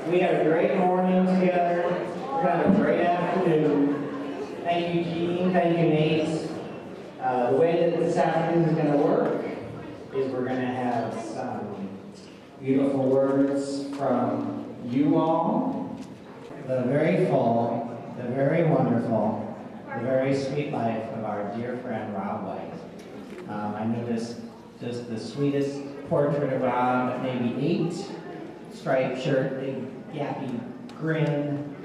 We had a great morning together. We had a great afternoon. Thank you, Jean. Thank you, Nate. The way that this afternoon is going to work is we're going to have some beautiful words from you all. The very full, the very wonderful, the very sweet life of our dear friend Rob White. I noticed just the sweetest portrait of Rob, maybe 8, striped shirt, big yappy grin,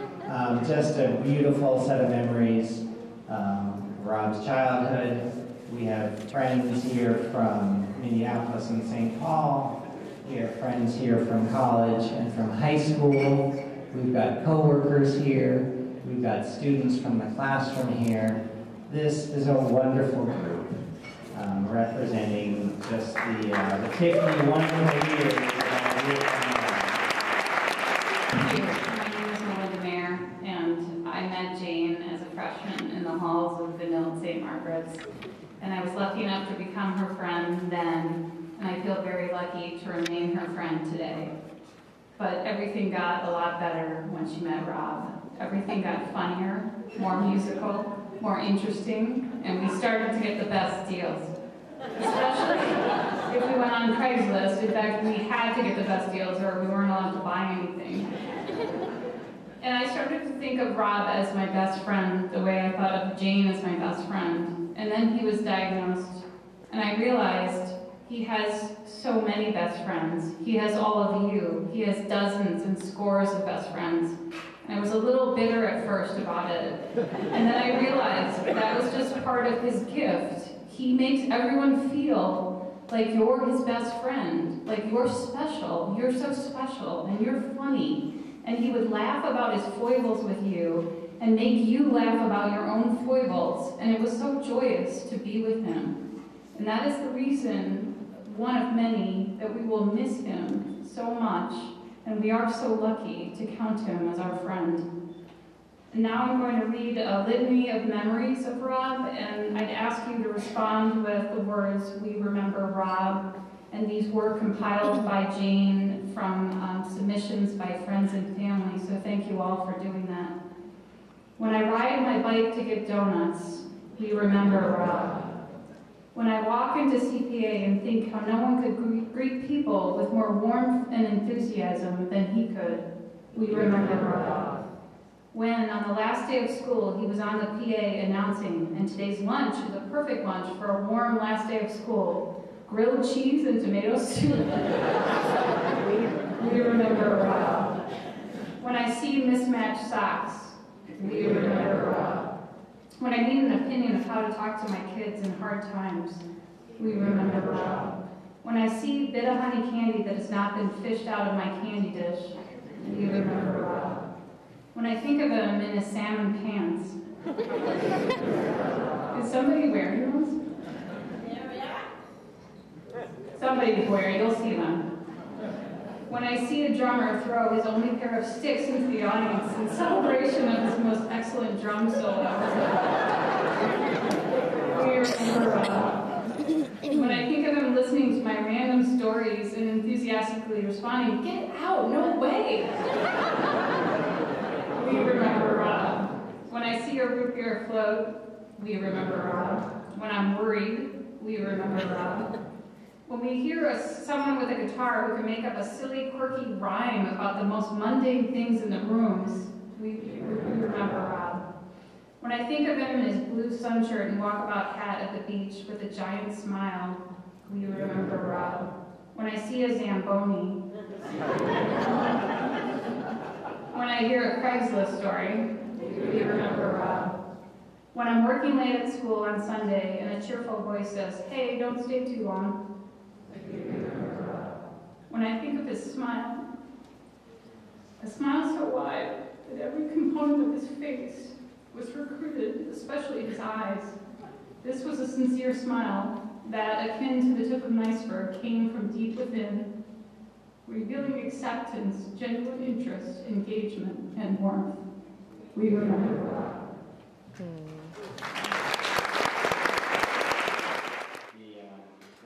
just a beautiful set of memories. Rob's childhood. We have friends here from Minneapolis and St. Paul. We have friends here from college and from high school. We've got co-workers here. We've got students from the classroom here. This is a wonderful group, representing just the 50 wonderful years of Thank you. My name is Melinda Mayer, and I met Jane as a freshman in the halls of Vanille St. Margaret's. And I was lucky enough to become her friend then, and I feel very lucky to remain her friend today. But everything got a lot better when she met Rob. Everything got funnier, more musical, more interesting, and we started to get the best deals. Especially if we went on Craigslist. In fact, we had to get the best deals or we weren't allowed to buy anything. And I started to think of Rob as my best friend the way I thought of Jane as my best friend. And then he was diagnosed, and I realized he has so many best friends. He has all of you. He has dozens and scores of best friends. And I was a little bitter at first about it. And then I realized that was just part of his gift. He makes everyone feel like you're his best friend, like you're special, you're so special, and you're funny. And he would laugh about his foibles with you and make you laugh about your own foibles. And it was so joyous to be with him. And that is the reason, one of many, that we will miss him so much. And we are so lucky to count him as our friend. And now I'm going to read a litany of memories of Rob, and I'd ask you to respond with the words, "We remember Rob." And these were compiled by Jane from submissions by friends and family, so thank you all for doing that. When I ride my bike to get donuts, we remember Rob. When I walk into CPA and think how no one could greet people with more warmth and enthusiasm than he could, we remember Rob. When, on the last day of school, he was on the PA announcing, and today's lunch is a perfect lunch for a warm last day of school, grilled cheese and tomato soup. We remember Rob. When I see mismatched socks, we remember Rob. When I need an opinion of how to talk to my kids in hard times, we remember Rob. When I see a bit of honey candy that has not been fished out of my candy dish, we remember Rob. When I think of him in his salmon pants, is somebody wearing those? Somebody's wearing, you'll see them. When I see a drummer throw his only pair of sticks into the audience in celebration of his most excellent drum solo, we remember Rob. When I think of him listening to my random stories and enthusiastically responding, "Get out, no way!" We remember Rob. When I see a root beer float, we remember Rob. When I'm worried, we remember Rob. When we hear someone with a guitar who can make up a silly, quirky rhyme about the most mundane things in the rooms, we remember Rob. When I think of him in his blue sun shirt and walkabout hat at the beach with a giant smile, we remember Rob. When I see a Zamboni, when I hear a Craigslist story, we remember Rob. When I'm working late at school on Sunday and a cheerful voice says, "Hey, don't stay too long," we remember Rob. When I think of his smile, a smile so wide that every component of his face was recruited, especially his eyes. This was a sincere smile that, akin to the tip of an iceberg, came from deep within, revealing acceptance, genuine interest, engagement, and warmth. We remember Rob.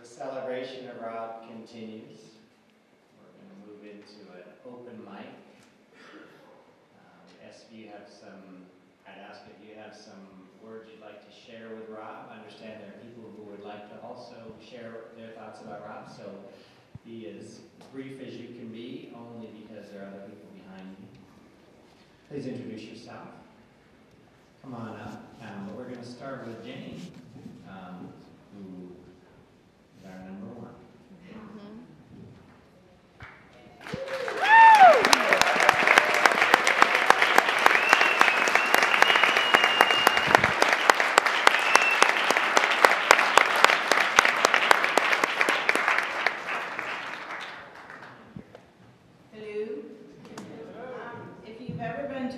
The celebration of Rob continues. We're going to move into an open mic. do you have some, I'd ask if you have some words you'd like to share with Rob. I understand there are people who would like to also share their thoughts about Rob, so be as brief as you can be, only because there are other people behind you. Please introduce yourself. Come on up. But we're going to start with Jane, who is our number one.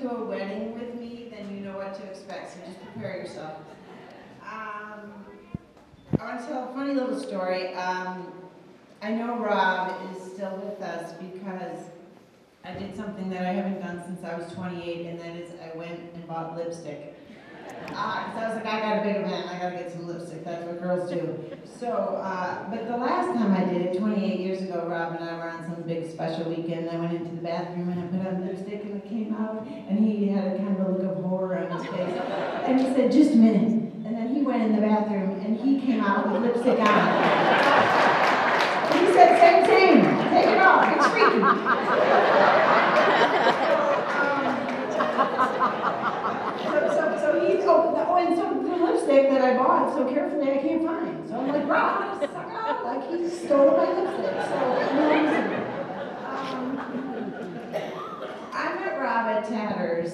To a wedding with me, then you know what to expect, so just prepare yourself. I want to tell a funny little story. I know Rob is still with us because I did something that I haven't done since I was 28, and that is I went and bought lipstick. Because I was like, I got a big event, I got to get some lipstick, that's what girls do. So, but the last time I did it, 28 years ago, Rob and I were on some big special weekend. I went into the bathroom and I put on lipstick and it came out, and he had a kind of a look of horror on his face. And he said, just a minute. And then he went in the bathroom and he came out with lipstick on. And he said, same thing, take it off, it's freaky. And so the lipstick that I bought so carefully I can't find. So I'm like, Rob, sucker, like he stole my lipstick. So I met Rob at Tatters,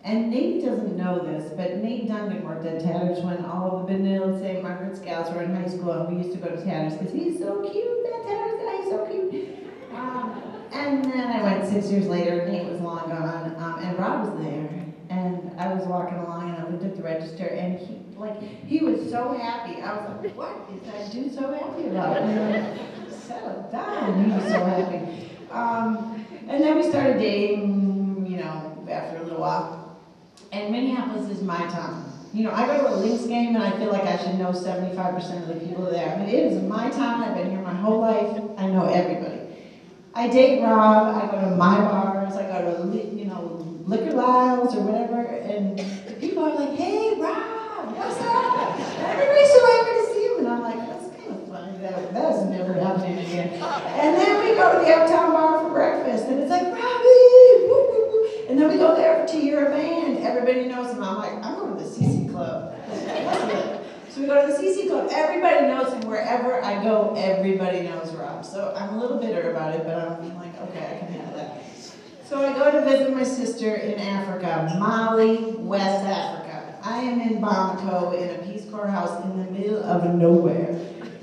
and Nate doesn't know this, but Nate Duncan worked at Tatters when all of the Benilde St. Margaret's gals were in high school, and we used to go to Tatters because he's so cute. That Tatters guy, he's so cute. And then I went 6 years later. Nate was long gone, and Rob was there. And I was walking along and I looked at the register and he was so happy. I was like, what is that dude so happy about? And settle down. He was so happy. And then we started dating, you know, after a little while. And Minneapolis is my town. You know, I go to a Lynx game and I feel like I should know 75% of the people there. I mean, it is my town. I've been here my whole life. I know everybody. I date Rob. I go to my bars. I go to, you know, Liquor Lounge or whatever, and people are like, hey, Rob, what's up? Everybody's so happy to see you. And I'm like, that's kind of funny. That's never happening again. And then we go to the Uptown Bar for breakfast, and it's like, Robbie, woo, woo, woo. And then we go there to your band. Everybody knows him. I'm like, I'm going to the CC Club. So we go to the CC Club. Everybody knows him. Wherever I go, everybody knows Rob. So I'm a little bitter about it, but I'm like, okay, I can handle that. So I go to visit my sister in Africa, Mali, West Africa. I am in Bamako in a Peace Corps house in the middle of nowhere.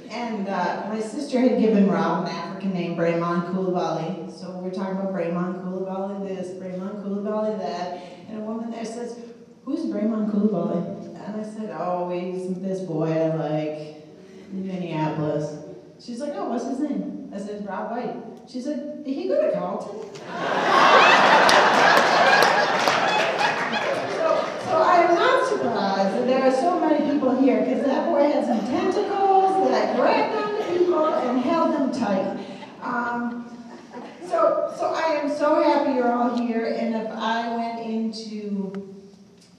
And my sister had given Rob an African name, Brahman Coulibaly. So we're talking about Brahman Coulibaly this, Brahman Coulibaly that. And a woman there says, who's Brahman Coulibaly? And I said, oh, he's this boy I like in Minneapolis. She's like, oh, what's his name? I said, Rob White. She said, did he go to Carleton? So I'm not surprised that there are so many people here, because that boy had some tentacles that grabbed onto people and held them tight. So I am so happy you're all here, and if I went into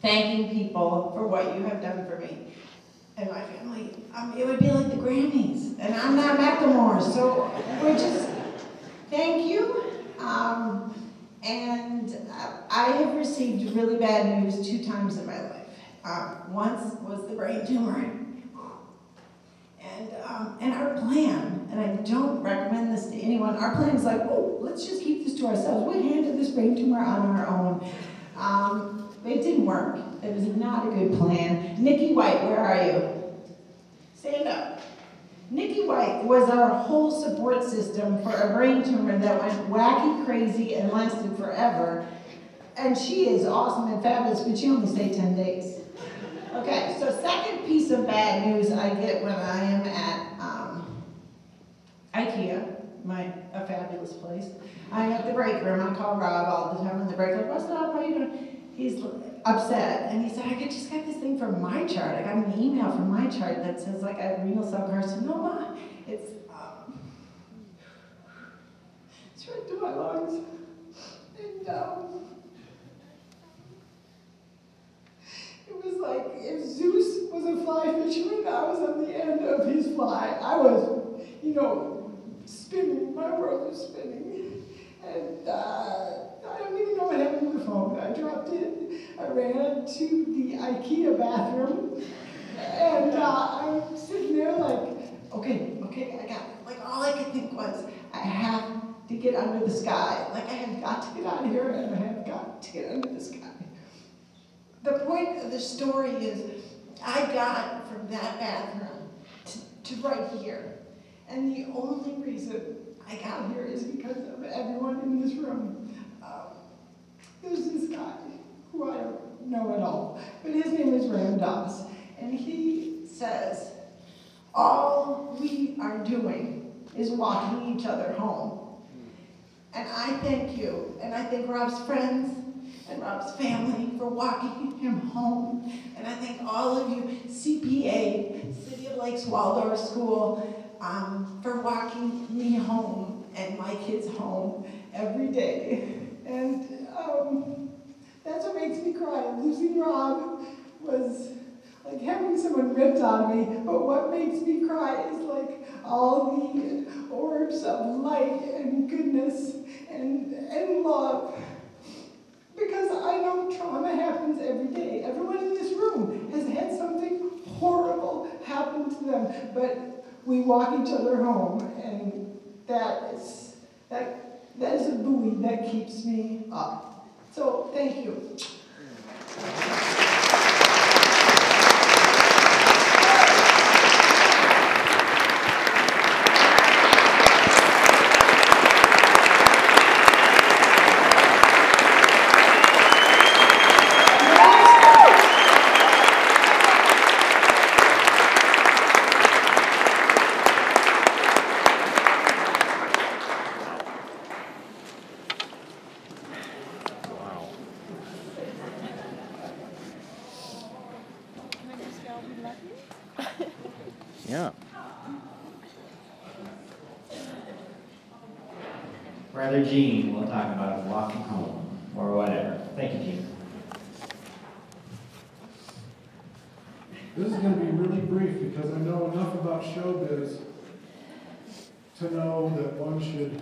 thanking people for what you have done for me and my family, it would be like the Grammys, and I'm not Macklemore, so we're just, thank you. And I have received really bad news 2 times in my life. Once was the brain tumor, and our plan, and I don't recommend this to anyone, our plan is like, oh, let's just keep this to ourselves. We'll handle this brain tumor on our own. But it didn't work. It was not a good plan. Nikki White, where are you? Stand up. Nikki White was our whole support system for a brain tumor that went wacky, crazy, and lasted forever. And she is awesome and fabulous, but she only stayed 10 days. Okay, so second piece of bad news I get when I am at IKEA, a fabulous place. I'm at the break room. I call Rob all the time in the break room. What's up? How you doing? He's upset, and he said, I just got this thing from my chart. I got an email from my chart that says like I have renal cell carcinoma. It's right through my lungs, and fly fisherman. I was on the end of his fly. I was, spinning. My world was spinning. And I don't even know what happened to the phone. I dropped it. I ran to the IKEA bathroom. And I'm sitting there like, okay, I got it. Like, all I could think was, I have to get under the sky. Like, I have got to get out of here, and I have got to get under the sky. The point of the story is, I got from that bathroom to right here. And the only reason I got here is because of everyone in this room. There's this guy who I don't know at all, but his name is Ram Dass. And he says, all we are doing is walking each other home. And I thank you, and I thank Rob's friends and Rob's family for walking him home. And I thank all of you, CPA, City of Lakes Waldorf School, for walking me home and my kids home every day. And that's what makes me cry. Losing Rob was like having someone ripped out of me, but what makes me cry is like all the orbs of light and goodness and love. Because I know trauma happens every day. Everyone in this room has had something horrible happen to them, but we walk each other home, and that is a buoy that keeps me up. So thank you. Yeah. Brother Gene, we'll talk about walking home or whatever. Thank you, Gene. This is going to be really brief because I know enough about showbiz to know that one should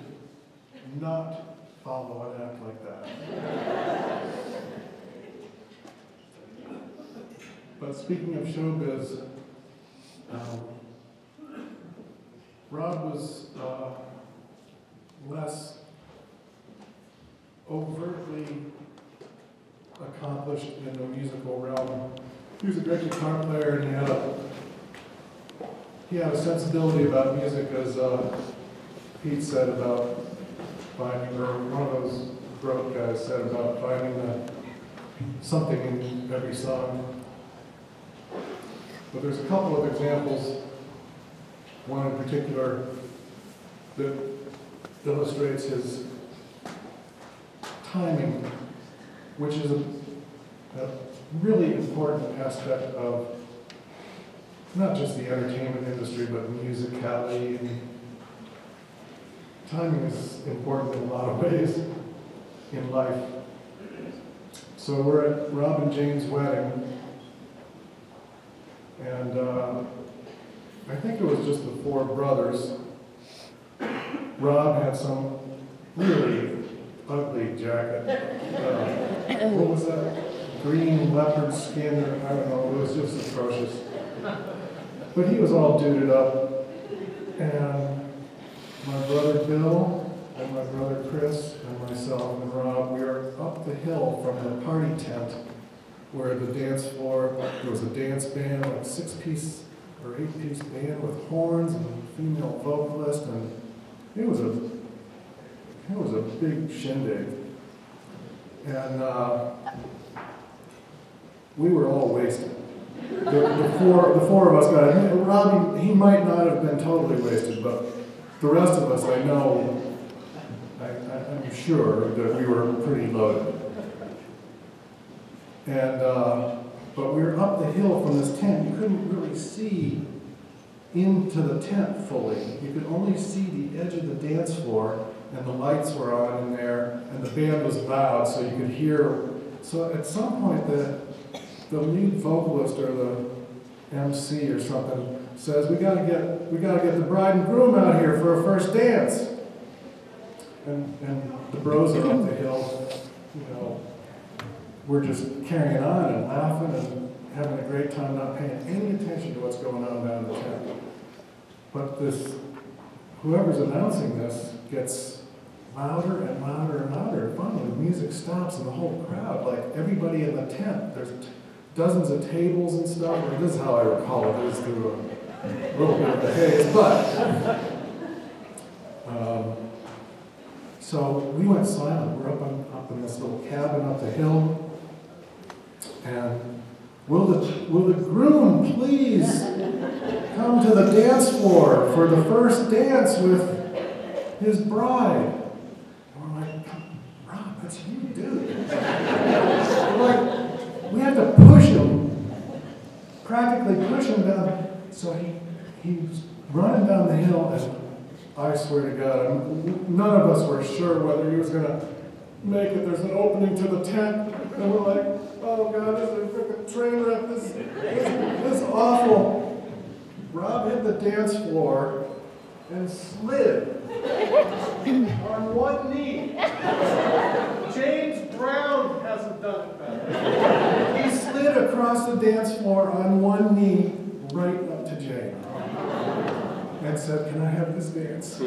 not follow an act like that. But speaking of showbiz, Rob was less overtly accomplished in the musical realm. He was a great guitar player, and he had a sensibility about music, as Pete said about finding, or one of those broke guys said about finding something in every song. But there's a couple of examples, one in particular that illustrates his timing, which is a really important aspect of not just the entertainment industry, but musicality. And timing is important in a lot of ways in life. So we're at Rob and Jane's wedding, and I think it was just the four brothers. Rob had some really ugly jacket. What was that? Green leopard skin, or I don't know, it was just atrocious. But he was all duded up. And my brother Bill, and my brother Chris, and myself and Rob, we were up the hill from the party tent where the dance floor, there was a dance band, like 6-piece or 8-piece band with horns and a female vocalist, and it was a big shindig. And we were all wasted. The four of us got it. Robbie, he might not have been totally wasted, but the rest of us, I know, I'm sure that we were pretty loaded. And but we were up the hill from this tent. You couldn't really see into the tent fully. You could only see the edge of the dance floor, and the lights were on in there, and the band was loud, so you could hear. So at some point, the lead vocalist or the MC or something says, we gotta get the bride and groom out here for a first dance. And the bros are up the hill, you know, we're just carrying on and laughing and having a great time, not paying any attention to what's going on down in the tent. But whoever's announcing this gets louder and louder and louder. And finally, the music stops and the whole crowd, like everybody in the tent, there's dozens of tables and stuff. Or this is how I recall it. It was through a little bit of the haze, but so we went silent. We're up in this little cabin up the hill, and will the groom please come to the dance floor for the first dance with his bride? And we're like, Rob, that's you, dude. We're like, we have to push him, practically push him down. So he's running down the hill, and I swear to God, none of us were sure whether he was going to make it. There's an opening to the tent, and we're like, oh God, this is a freaking train wreck. This is awful. Rob hit the dance floor and slid on one knee. James Brown hasn't done it better. He slid across the dance floor on one knee right up to Jane and said, can I have this dance?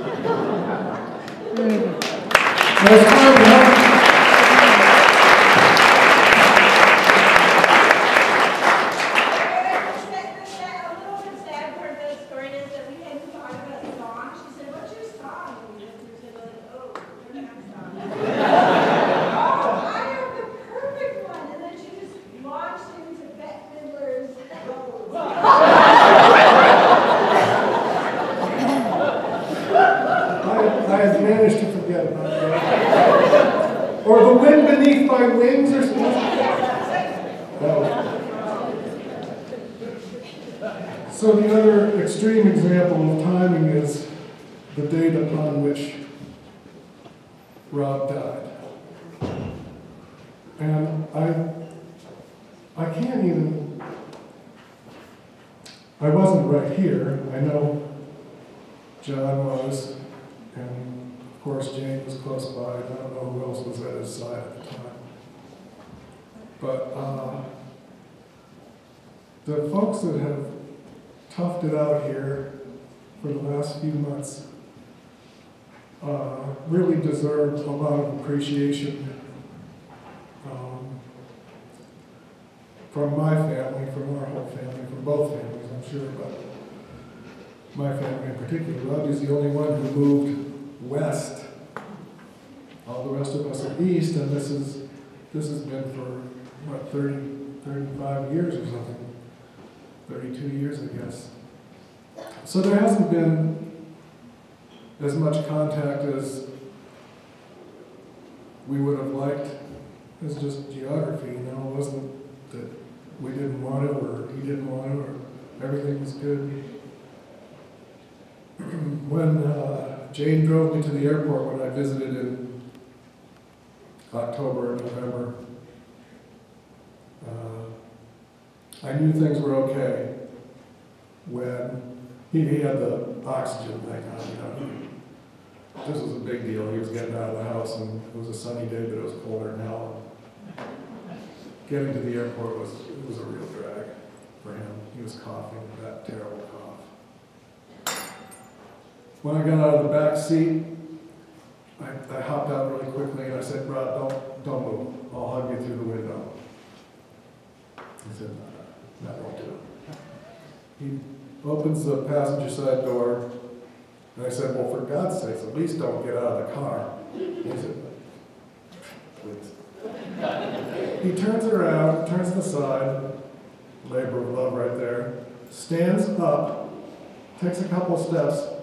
So the other extreme example of timing is the date upon which Rob died. And I can't even, I wasn't right here. I know John was, and of course Jane was close by. I don't know who else was at his side at the time. But the folks that have toughed it out here for the last few months really deserve a lot of appreciation from my family, from our whole family, from both families, I'm sure, but my family in particular. Robbie's the only one who moved west. All the rest of us are east, and this has been for, what, 35 years or something. 32 years, I guess. So there hasn't been as much contact as we would have liked. It's just geography, you know. It wasn't that we didn't want it, or he didn't want it, or everything was good. When Jane drove me to the airport when I visited in October and November, I knew things were okay when he had the oxygen thing on, you know. This was a big deal. He was getting out of the house, and it was a sunny day, but it was colder than hell. Getting to the airport was a real drag for him. He was coughing, that terrible cough. When I got out of the back seat, I hopped out really quickly, and I said, Rob, don't move. I'll hug you through the window. He said, no, that won't do it. He opens the passenger side door, and I said, well, for God's sakes, at least don't get out of the car. He said, please. He turns around, turns to the side, labor of love right there, stands up, takes a couple steps.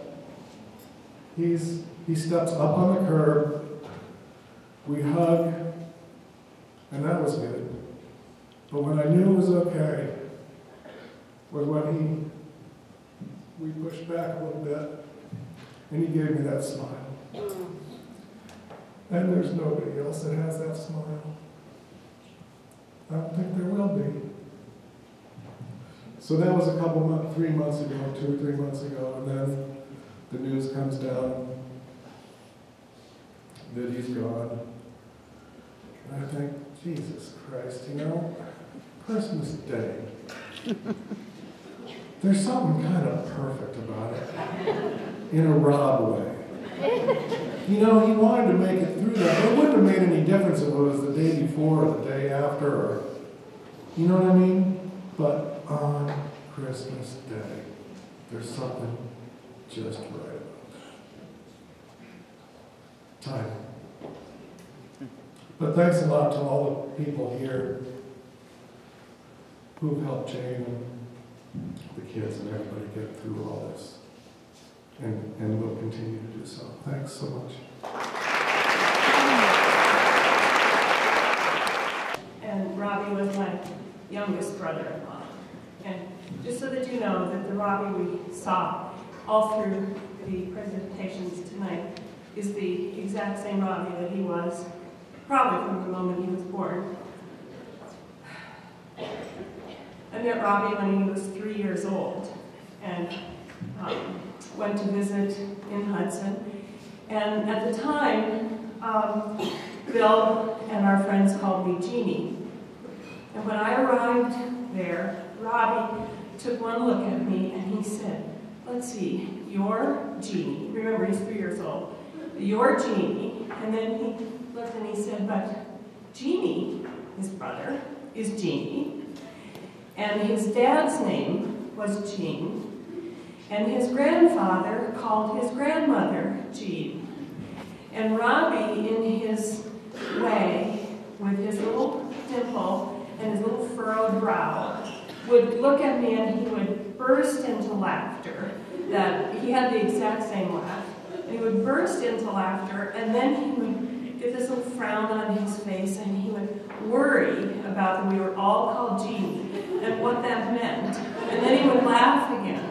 He steps up on the curb, we hug, and that was good. But when I knew it was okay, was when we pushed back a little bit, and he gave me that smile. And there's nobody else that has that smile. I don't think there will be. So that was 3 months ago, 2 or 3 months ago, and then the news comes down that he's gone. And I think, Jesus Christ, Christmas Day. There's something kind of perfect about it, in a Rob way. He wanted to make it through that. It wouldn't have made any difference if it was the day before or the day after, or, you know what I mean? But on Christmas Day, there's something just right about that. Time. But thanks a lot to all the people here who've helped Jane and the kids and everybody get through all this. And will continue to do so. Thanks so much. And Robbie was my youngest brother-in-law. And just so that you know that the Robbie we saw all through the presentations tonight is the exact same Robbie that he was probably from the moment he was born. I met Robbie when he was 3 years old and went to visit in Hudson. And at the time, Bill and our friends called me Jeannie. And when I arrived there, Robbie took one look at me and he said, let's see, you're Jeannie. Remember, he's 3 years old. You're Jeannie. And then he looked and he said, but Jeannie, his brother, is Jeannie. And his dad's name was Jean. And his grandfather called his grandmother Jean. And Robbie, in his way, with his little dimple and his little furrowed brow, would look at me and he would burst into laughter. That he had the exact same laugh. And he would burst into laughter, and then he would get this little frown on his face, and he would worry about that we were all called Jean and what that meant. And then he would laugh again.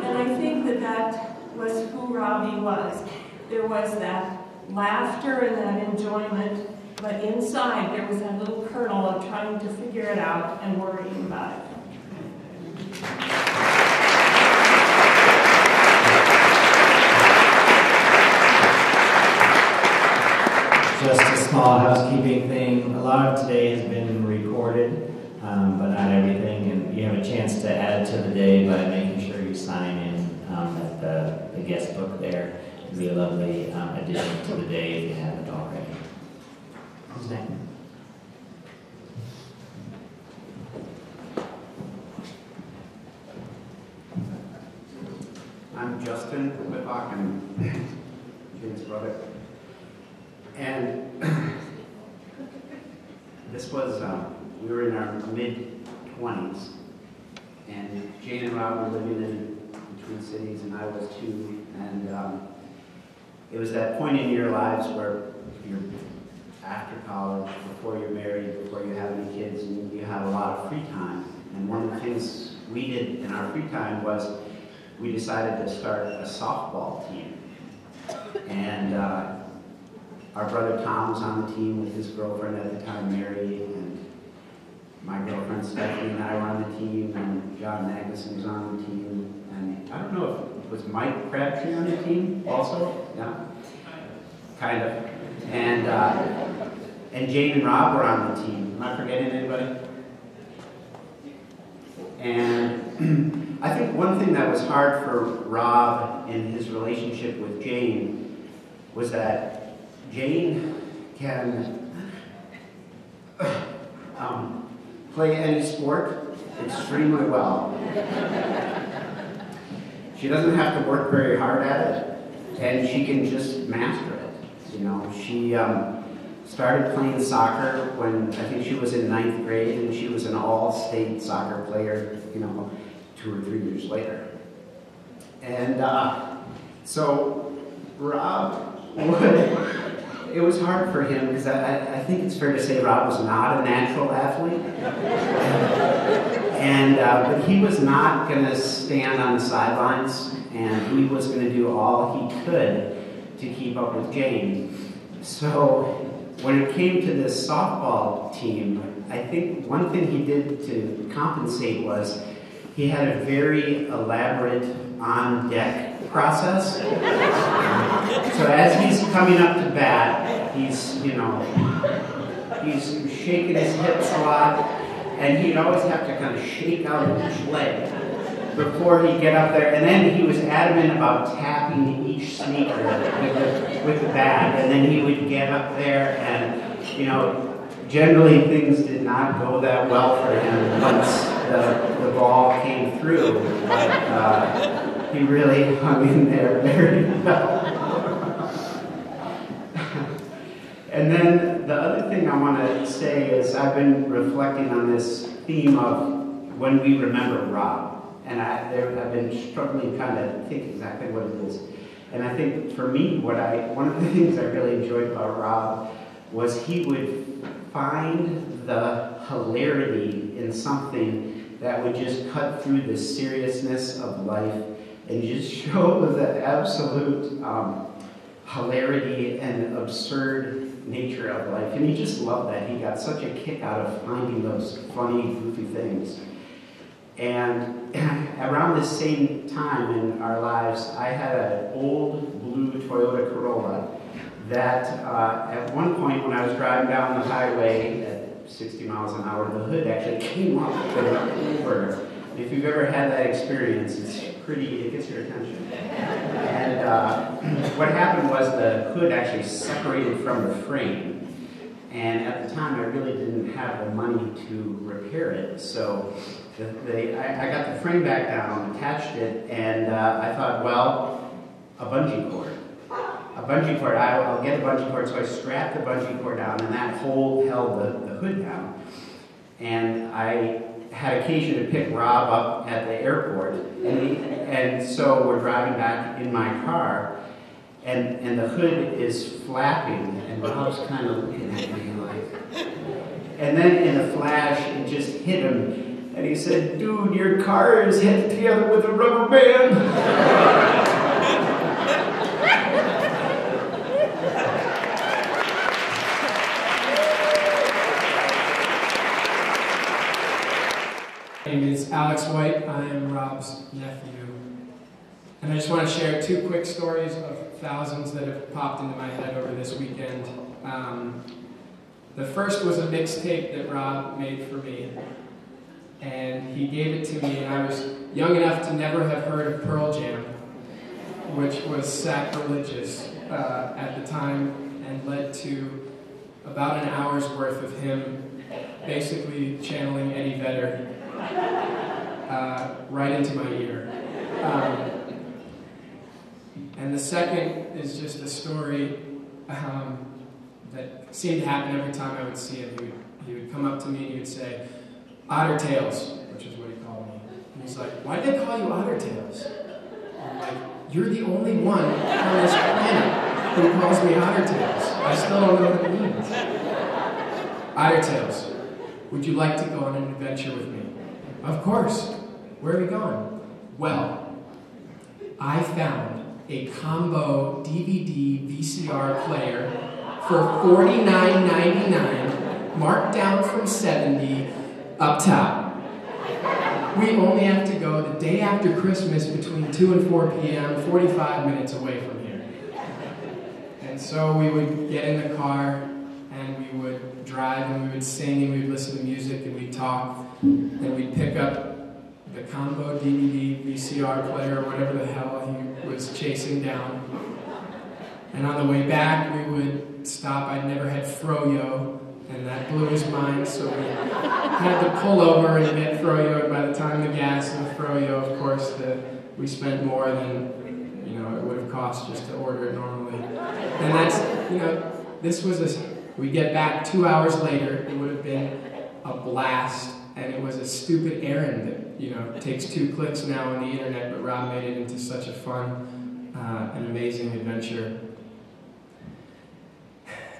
And I think that that was who Robbie was. There was that laughter and that enjoyment, but inside there was that little kernel of trying to figure it out and worrying about it. Just a small housekeeping thing. A lot of today has been recorded, but not everything, and you have a chance to add to the day by making sure you sign in at the guest book there. It'll be a lovely addition to the day if you haven't already. Who's next? I'm Justin Whitlock, I'm Jane's brother. And this was, we were in our mid-20s, and Jane and Rob were living in the Twin Cities, and I was too. And it was that point in your lives where you're after college, before you're married, before you have any kids, and you have a lot of free time. And one of the things we did in our free time was we decided to start a softball team. And our brother Tom was on the team with his girlfriend at the time, Mary, and my girlfriend Stephanie and I were on the team, and John Magnuson was on the team, and I don't know if was Mike Crabtree on the team also? Yeah, kind of. And Jane and Rob were on the team. Am I forgetting anybody? And I think one thing that was hard for Rob in his relationship with Jane was that Jane can play any sport extremely well. She doesn't have to work very hard at it, and she can just master it. You know, she started playing soccer when I think she was in 9th grade, and she was an all-state soccer player, you know, 2 or 3 years later. And so Rob it was hard for him because I think it's fair to say Rob was not a natural athlete. And but he was not going to stand on the sidelines, and he was going to do all he could to keep up with Jane. So when it came to this softball team, I think one thing he did to compensate was he had a very elaborate on-deck process. So as he's coming up to bat, he's shaking his hips a lot, and he'd always have to kind of shake out each leg before he'd get up there. And then he was adamant about tapping each sneaker with the bat, and then he would get up there, and generally things did not go that well for him once the ball came through, but he really hung in there very well. And then the other thing I want to say is I've been reflecting on this theme of when we remember Rob, and I've been struggling kind of think exactly what it is. And I think for me, one of the things I really enjoyed about Rob was he would find the hilarity in something that would just cut through the seriousness of life and just show the absolute hilarity and absurd nature of life. And he just loved that. He got such a kick out of finding those funny, goofy things. And around the same time in our lives, I had an old blue Toyota Corolla that at one point when I was driving down the highway at 60 miles an hour, the hood actually came up and over. If you've ever had that experience, it gets your attention. And what happened was the hood actually separated from the frame. And at the time, I really didn't have the money to repair it. So I got the frame back down, attached it, and I thought, well, a bungee cord. I'll get a bungee cord. So I strapped the bungee cord down, and that held the hood down. And I had occasion to pick Rob up at the airport, and so we're driving back in my car, and the hood is flapping, and Rob's kind of looking at me like, and then in a flash, it just hit him, and he said, "Dude, your car is held together with a rubber band." My name is Alex White. I am Rob's nephew. And I just want to share two quick stories of thousands that have popped into my head over this weekend. The first was a mixtape that Rob made for me. And he gave it to me, and I was young enough to never have heard of Pearl Jam, which was sacrilegious at the time and led to about an hour's worth of him basically channeling Eddie Vedder right into my ear. And the second is just a story that seemed to happen every time I would see him. He would come up to me and he would say, "Otter Tails," which is what he called me. And he's like, "Why'd they call you Otter Tails?" I'm like, "You're the only one on this planet who calls me Otter Tails. I still don't know what it means." "Otter Tails, would you like to go on an adventure with me?" "Of course. Where are we going?" "Well, I found a combo DVD VCR player for $49.99, marked down from $70, up top. We only have to go the day after Christmas between 2 and 4 p.m., 45 minutes away from here." And so we would get in the car, and we would drive, and we would sing, and we would listen to music, and we'd talk, and we'd pick up the combo DVD VCR player, or whatever the hell he was chasing down. And on the way back, we would stop. I'd never had froyo, and that blew his mind, so we had to pull over and get froyo, and by the time the gas and the froyo, of course, we spent more than, it would have cost just to order it normally. And that's, we get back 2 hours later, it would have been a blast, and it was a stupid errand that, takes 2 clicks now on the internet, but Rob made it into such a fun and amazing adventure.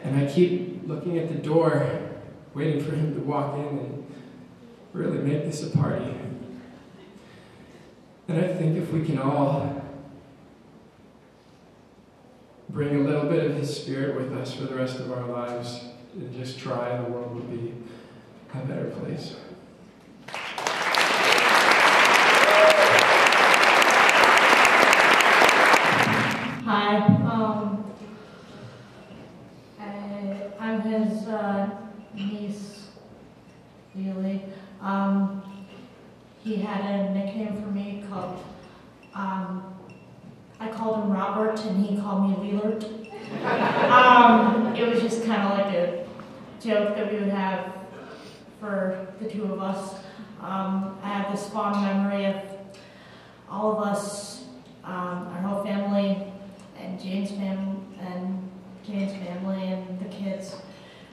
And I keep looking at the door, waiting for him to walk in and really make this a party. And I think if we can all bring a little bit of his spirit with us for the rest of our lives and just try, the world would be a better place. had a nickname for me called, I called him Robert and he called me Wheeler. It was just kind of like a joke that we would have for the two of us. I have this fond memory of all of us, our whole family, and Jane's family, and the kids.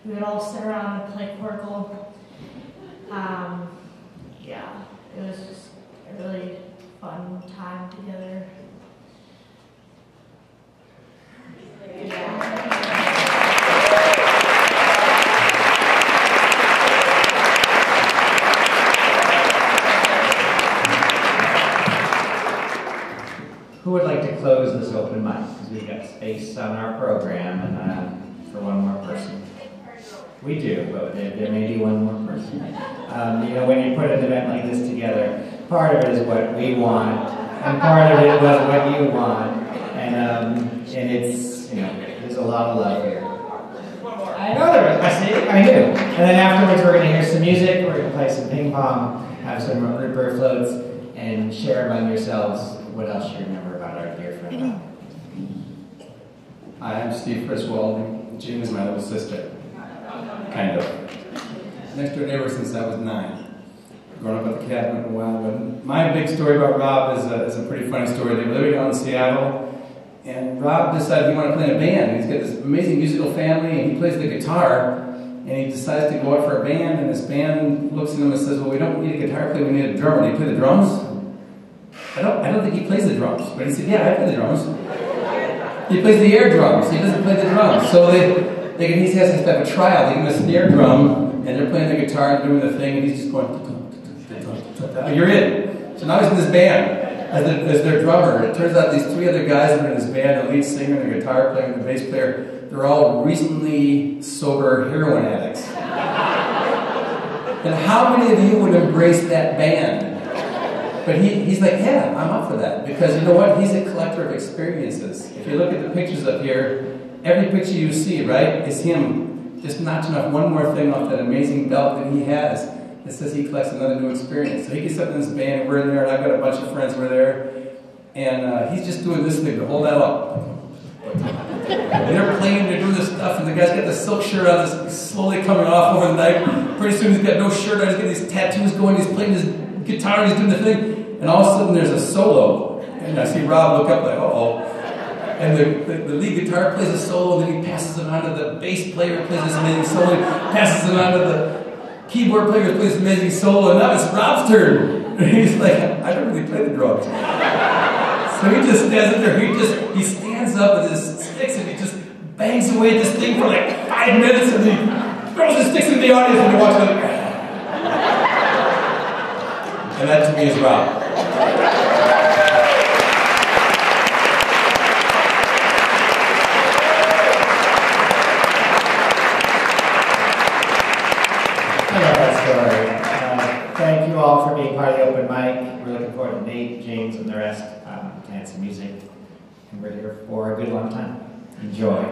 We would all sit around and play Quirkle. Yeah, it was just a really fun time together. Who would like to close this open mic? Because we've got space on our program and for one more person. We do, but there may be one more person. You know, when you put an event like this together, part of it is what we want, and part of it was what you want, and it's, you know, there's a lot of love here. I know there is. I see. I do. And then afterwards, we're going to hear some music. We're going to play some ping pong, have some root beer floats, and share among yourselves what else you remember about our dear friend. Hi, I'm Steve Friswold. Jean is my little sister. Kind of. Next door neighbor since I was 9. Grown up at the cabin in Wildwood. My big story about Rob is a pretty funny story. They were living out in Seattle, and Rob decided he wanted to play in a band. He's got this amazing musical family, and he plays the guitar, and he decides to go out for a band, and this band looks at him and says, well, we don't need a guitar player, we need a drummer. Do you play the drums? I don't think he plays the drums, but he said, yeah, I play the drums. He plays the air drums, he doesn't play the drums. So he has to have a trial. They give him a snare drum, and they're playing the guitar and doing the thing, and he's just going, you're in. So now he's in this band as their drummer. It turns out these 3 other guys that are in this band, the lead singer, the guitar player, and the bass player, they're all recently sober heroin addicts. And how many of you would embrace that band? But he's like, yeah, I'm up for that. Because you know what? He's a collector of experiences. If you look at the pictures up here, every picture you see, right, is him just notching off one more thing off that amazing belt that he has that says he collects another new experience. So he gets up in this band, and we're in there, and I've got a bunch of friends who are there, and he's just doing this thing to hold that up. And they're playing, they're doing this stuff, and the guy's got the silk shirt on, that's slowly coming off over the night. Pretty soon he's got no shirt on, he's got these tattoos going, he's playing his guitar, he's doing the thing, and all of a sudden there's a solo, and I see Rob look up like, uh-oh. And the lead guitar plays a solo, and then he passes it on to the bass player, who plays this amazing solo, he passes it on to the keyboard player, who plays this amazing solo, and now it's Rob's turn. And he's like, I don't really play the drums. So he just stands up there, he stands up with his sticks, and he just bangs away at this thing for like 5 minutes, and he throws his sticks in the audience, and he walks like, and that to me is Rob. Thank you all for being part of the open mic. We're looking forward to Nate, James, and the rest to add some music. And we're here for a good long time. Enjoy.